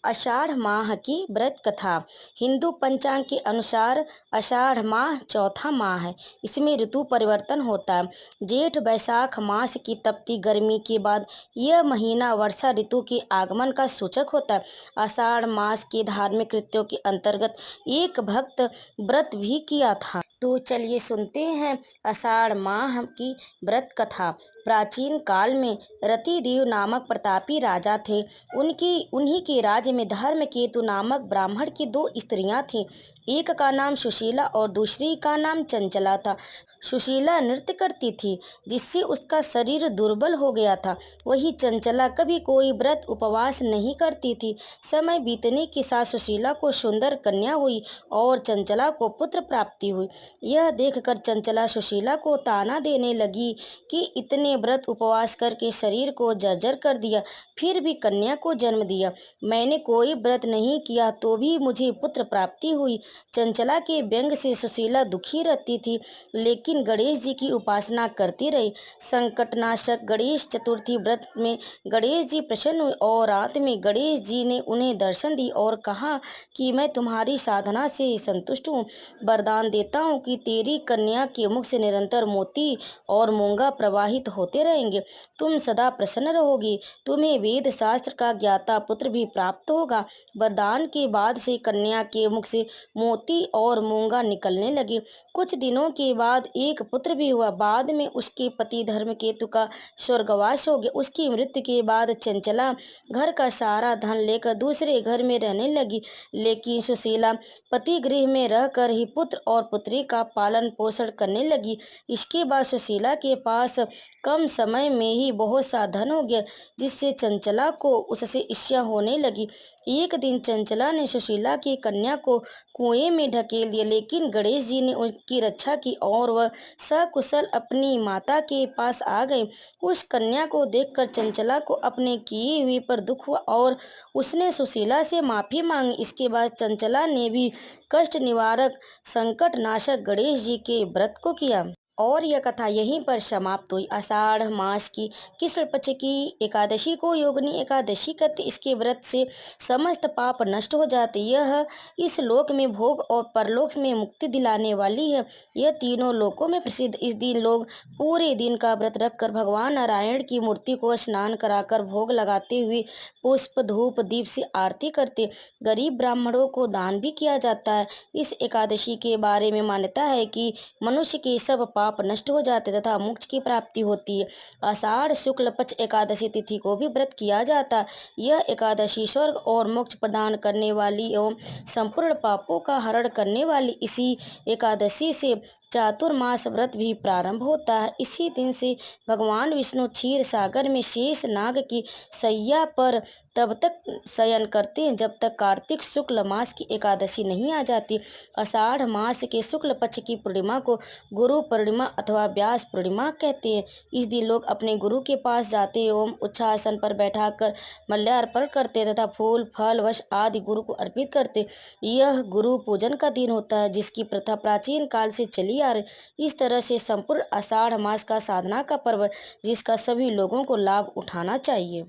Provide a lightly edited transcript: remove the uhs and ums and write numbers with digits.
आषाढ़ माह की व्रत कथा। हिंदू पंचांग के अनुसार आषाढ़ माह चौथा माह है। इसमें ऋतु परिवर्तन होता है। जेठ बैसाख मास की तपती गर्मी के बाद यह महीना वर्षा ऋतु के आगमन का सूचक होता है। आषाढ़ मास के धार्मिक कृत्यों के अंतर्गत एक भक्त व्रत भी किया था। तो चलिए सुनते हैं आषाढ़ माह की व्रत कथा। प्राचीन काल में रतिदेव नामक प्रतापी राजा थे। उन्हीं के राज्य में धर्मकेतु नामक ब्राह्मण की दो स्त्रियां थीं। एक का नाम सुशीला और दूसरी का नाम चंचला था। सुशीला नृत्य करती थी, जिससे उसका शरीर दुर्बल हो गया था। वही चंचला कभी कोई व्रत उपवास नहीं करती थी। समय बीतने के साथ सुशीला को सुंदर कन्या हुई और चंचला को पुत्र प्राप्ति हुई। यह देखकर चंचला सुशीला को ताना देने लगी कि इतने व्रत उपवास करके शरीर को जर्जर कर दिया, फिर भी कन्या को जन्म दिया। मैंने कोई व्रत नहीं किया तो भी मुझे पुत्र प्राप्ति हुई। चंचला के व्यंग से सुशीला दुखी रहती थी, लेकिन गणेश जी की उपासना करती रही। संकटनाशक गणेश चतुर्थी व्रत में गणेश जी प्रसन्न हुए और रात में गणेश जी ने उन्हें दर्शन दी और कहा कि मैं तुम्हारी साधना से संतुष्ट हूँ। वरदान देता हूँ कि तेरी कन्या के मुख से निरंतर मोती और मूंगा प्रवाहित होते रहेंगे। तुम सदा प्रसन्न रहोगी। तुम्हें वेद शास्त्र का ज्ञाता पुत्र भी प्राप्त होगा। वरदान के बाद से कन्या के मुख से मोती और मूंगा निकलने लगे। कुछ दिनों के बाद एक पुत्र भी हुआ। बाद में उसके पति धर्मकेतु का स्वर्गवास हो गया। उसकी मृत्यु के बाद चंचला घर का सारा धन लेकर दूसरे घर में रहने लगी, लेकिन सुशीला पति गृह में रहकर ही पुत्र और पुत्री का पालन पोषण करने लगी। इसके बाद सुशीला के पास कम समय में ही बहुत सा धन हो गया, जिससे चंचला को उससे ईर्ष्या होने लगी। एक दिन चंचला ने सुशीला की कन्या को कुएं में ढकेल दिया, लेकिन गणेश जी ने उनकी रक्षा की और वह सकुशल अपनी माता के पास आ गए। उस कन्या को देखकर चंचला को अपने किए हुए पर दुख हुआ और उसने सुशीला से माफी मांगी। इसके बाद चंचला ने भी कष्ट निवारक संकट नाशक गणेश जी के व्रत को किया और यह कथा यहीं पर समाप्त हुई। आषाढ़ मास की कृष्ण पक्ष की एकादशी को योगिनी एकादशी कहते। इसके व्रत से समस्त पाप नष्ट हो जाते। यह इस लोक में भोग और परलोक में मुक्ति दिलाने वाली है। यह तीनों लोकों में प्रसिद्ध। इस दिन लोग पूरे दिन का व्रत रखकर भगवान नारायण की मूर्ति को स्नान कराकर भोग लगाते हुए पुष्प धूप दीप से आरती करते। गरीब ब्राह्मणों को दान भी किया जाता है। इस एकादशी के बारे में मान्यता है कि मनुष्य के सब पाप नष्ट हो जाते तथा मोक्ष की प्राप्ति होती है। आषाढ़ शुक्ल पक्ष एकादशी तिथि को भी व्रत किया जाता है। यह एकादशी स्वर्ग और मोक्ष प्रदान करने वाली एवं संपूर्ण पापों का हरण करने वाली। इसी एकादशी से चातुर्मास व्रत भी प्रारंभ होता है। इसी दिन से भगवान विष्णु क्षीर सागर में शेष नाग की शैया पर तब तक शयन करते हैं जब तक कार्तिक शुक्ल मास की एकादशी नहीं आ जाती। आषाढ़ मास के शुक्ल पक्ष की पूर्णिमा को गुरु पूर्णिमा अथवा व्यास पूर्णिमा कहते हैं। इस दिन लोग अपने गुरु के पास जाते एवं उच्चासन पर बैठाकर मल्यार्पण करते तथा फूल फल वस्त्र आदि गुरु को अर्पित करते। यह गुरु पूजन का दिन होता है, जिसकी प्रथा प्राचीन काल से चली आ रही। इस तरह से संपूर्ण आषाढ़ मास का साधना का पर्व, जिसका सभी लोगों को लाभ उठाना चाहिए।